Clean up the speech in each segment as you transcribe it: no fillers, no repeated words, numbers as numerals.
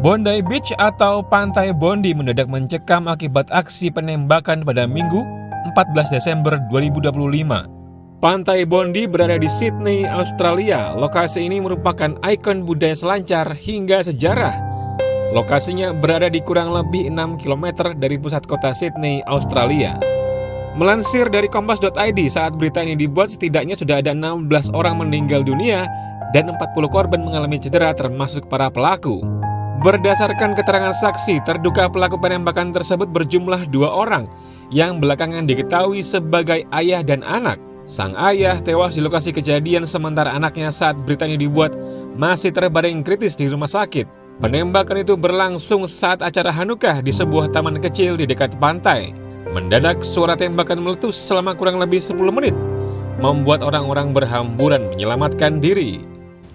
Bondi Beach atau Pantai Bondi mendadak mencekam akibat aksi penembakan pada Minggu 14 Desember 2025. Pantai Bondi berada di Sydney, Australia. Lokasi ini merupakan ikon budaya selancar hingga sejarah. Lokasinya berada di kurang lebih 6 km dari pusat kota Sydney, Australia. Melansir dari kompas.id, saat berita ini dibuat setidaknya sudah ada 16 orang meninggal dunia dan 40 korban mengalami cedera termasuk para pelaku. Berdasarkan keterangan saksi, terduga pelaku penembakan tersebut berjumlah 2 orang yang belakangan diketahui sebagai ayah dan anak. Sang ayah tewas di lokasi kejadian sementara anaknya saat berita ini dibuat masih terbaring kritis di rumah sakit. Penembakan itu berlangsung saat acara Hanukkah di sebuah taman kecil di dekat pantai. Mendadak suara tembakan meletus selama kurang lebih 10 menit, membuat orang-orang berhamburan menyelamatkan diri.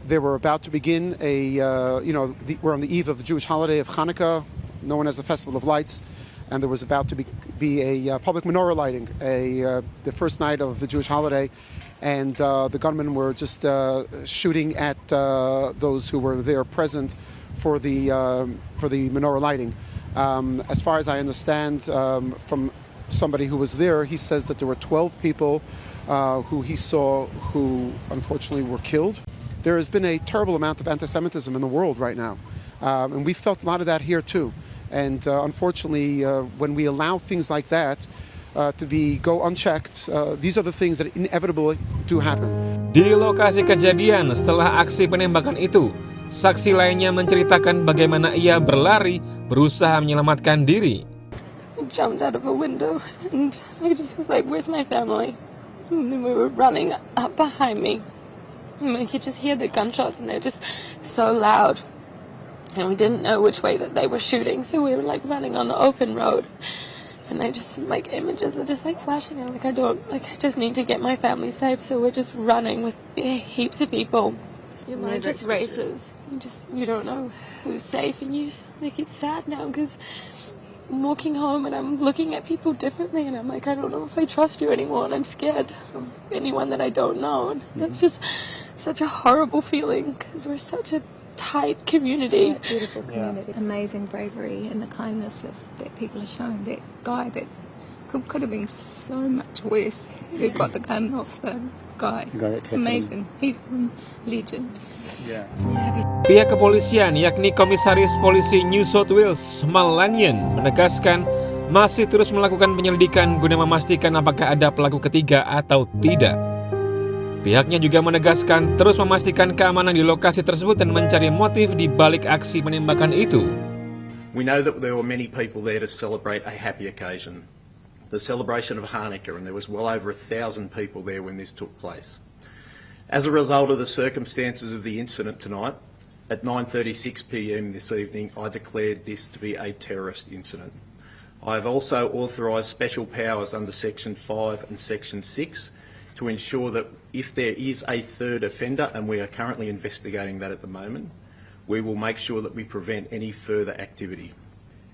They were about to begin we're on the eve of the Jewish holiday of Hanukkah, known as the Festival of Lights, and there was about to be a public menorah lighting, the first night of the Jewish holiday, and the gunmen were just shooting at those who were there present for the menorah lighting. As far as I understand from somebody who was there, he says that there were 12 people who he saw who unfortunately were killed. There has been a terrible amount of anti-Semitism in the world right now, and we felt a lot of that here too. And unfortunately, when we allow things like that to go unchecked, these are the things that inevitably do happen. Di lokasi kejadian setelah aksi penembakan itu, saksi lainnya menceritakan bagaimana ia berlari berusaha menyelamatkan diri. I jumped out of a window and I just was like, "Where's my family?" And then we were running up behind me. And I could just hear the gunshots and they're just so loud. And we didn't know which way that they were shooting, so we were like running on the open road. And I just like images are just like flashing. I'm like, I just need to get my family safe, so we're just running with heaps of people. Your mind just races. You don't know who's safe, and it's sad now because I'm walking home and I'm looking at people differently, and I'm like, I don't know if I trust you anymore, and I'm scared of anyone that I don't know. And that's just such a horrible feeling because we're such a tight community. Beautiful community. Yeah. Amazing bravery and the kindness that people are showing. That guy that could have been so much worse who got the gun off the guy. Amazing. He's a legend. Yeah. Pihak kepolisian yakni Komisaris Polisi New South Wales Mal Lanyon menegaskan masih terus melakukan penyelidikan guna memastikan apakah ada pelaku ketiga atau tidak. Pihaknya juga menegaskan terus memastikan keamanan di lokasi tersebut dan mencari motif di balik aksi penembakan itu. We know that there were many people there to celebrate a happy occasion, the celebration of Hanukkah, and there was well over 1,000 people there when this took place. As a result of the circumstances of the incident tonight, at 9:36 p.m. this evening, I declared this to be a terrorist incident. I have also authorised special powers under Section 5 and Section 6 to ensure that if there is a third offender, and we are currently investigating that at the moment, we will make sure that we prevent any further activity.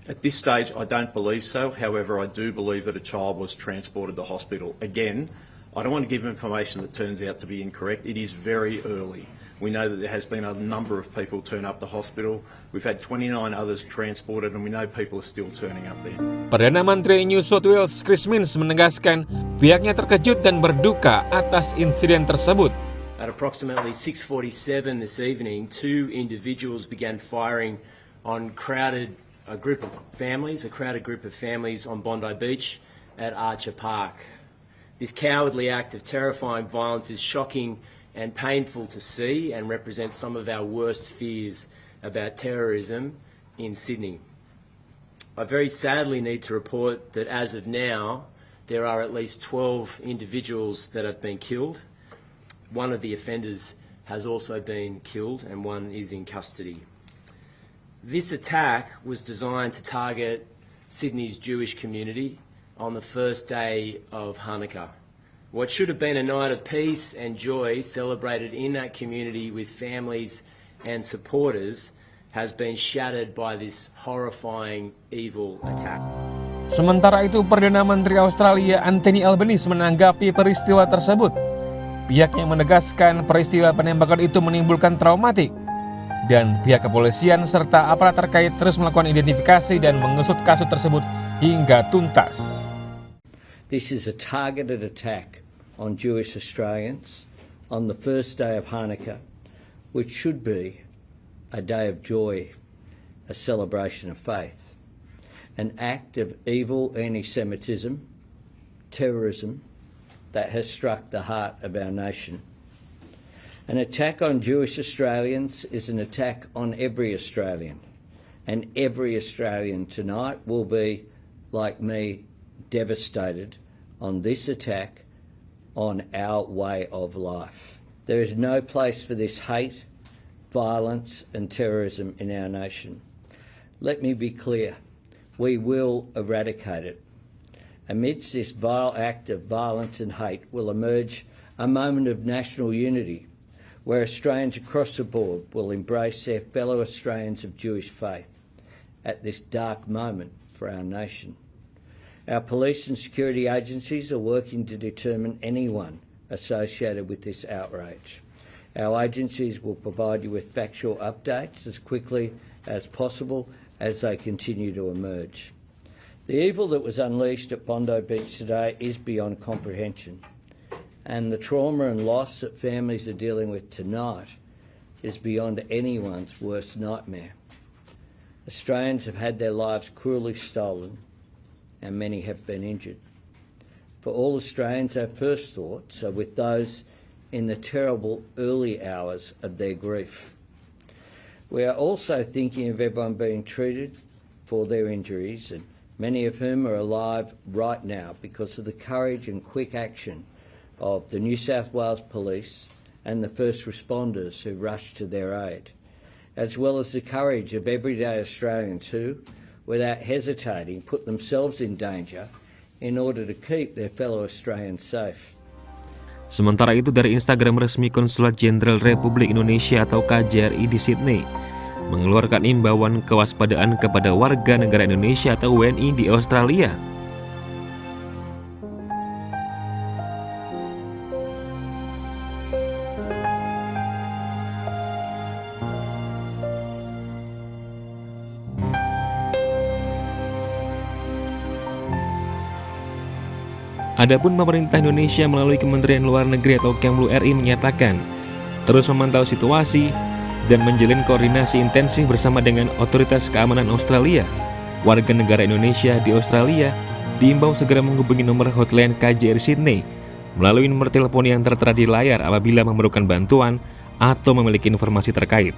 At this stage, I don't believe so. However, I do believe that a child was transported to hospital. Again, I don't want to give information that turns out to be incorrect. It is very early. We know that there has been a number of people turn up to hospital. We've had 29 others transported, and we know people are still turning up there. Perdana Menteri New South Wales Chris Minns menegaskan pihaknya terkejut dan berduka atas insiden tersebut. At approximately 6:47 this evening, 2 individuals began firing on a crowded group of families on Bondi Beach at Archer Park. This cowardly act of terrifying violence is shocking and painful to see and represents some of our worst fears about terrorism in Sydney. I very sadly need to report that as of now, there are at least 12 individuals that have been killed. One of the offenders has also been killed and one is in custody. This attack was designed to target Sydney's Jewish community on the first day of Hanukkah. What should have been a night of peace and joy celebrated in that community with families and supporters has been shattered by this horrifying evil attack. Sementara itu, Perdana Menteri Australia Albanese menanggapi peristiwa tersebut. Pihaknya menegaskan peristiwa penembakan itu menimbulkan traumatik. dan pihak kepolisian serta aparat terkait terus melakukan identifikasi dan mengusut kasus tersebut hingga tuntas. This is a targeted attack on Jewish Australians on the first day of Hanukkah, which should be a day of joy, a celebration of faith. An act of evil anti-Semitism, terrorism that has struck the heart of our nation. An attack on Jewish Australians is an attack on every Australian, and every Australian tonight will be, like me, devastated on this attack on our way of life. There is no place for this hate, violence and terrorism in our nation. Let me be clear, we will eradicate it. Amidst this vile act of violence and hate will emerge a moment of national unity, where Australians across the board will embrace their fellow Australians of Jewish faith at this dark moment for our nation. Our police and security agencies are working to determine anyone associated with this outrage. Our agencies will provide you with factual updates as quickly as possible as they continue to emerge. The evil that was unleashed at Bondi Beach today is beyond comprehension, and the trauma and loss that families are dealing with tonight is beyond anyone's worst nightmare. Australians have had their lives cruelly stolen, and many have been injured. For all Australians, our first thoughts are with those in the terrible early hours of their grief. We are also thinking of everyone being treated for their injuries, and many of whom are alive right now because of the courage and quick action of the New South Wales Police and the first responders who rushed to their aid, as well as the courage of everyday Australians who, without hesitating, put themselves in danger in order to keep their fellow Australians safe. Sementara itu dari Instagram resmi Konsulat Jenderal Republik Indonesia atau KJRI di Sydney mengeluarkan imbauan kewaspadaan kepada warga negara Indonesia atau WNI di Australia. Adapun pemerintah Indonesia melalui Kementerian Luar Negeri atau Kemlu RI menyatakan terus memantau situasi dan menjalin koordinasi intensif bersama dengan otoritas keamanan Australia. Warga negara Indonesia di Australia diimbau segera menghubungi nomor hotline KJRI Sydney melalui nomor telepon yang tertera di layar apabila memerlukan bantuan atau memiliki informasi terkait.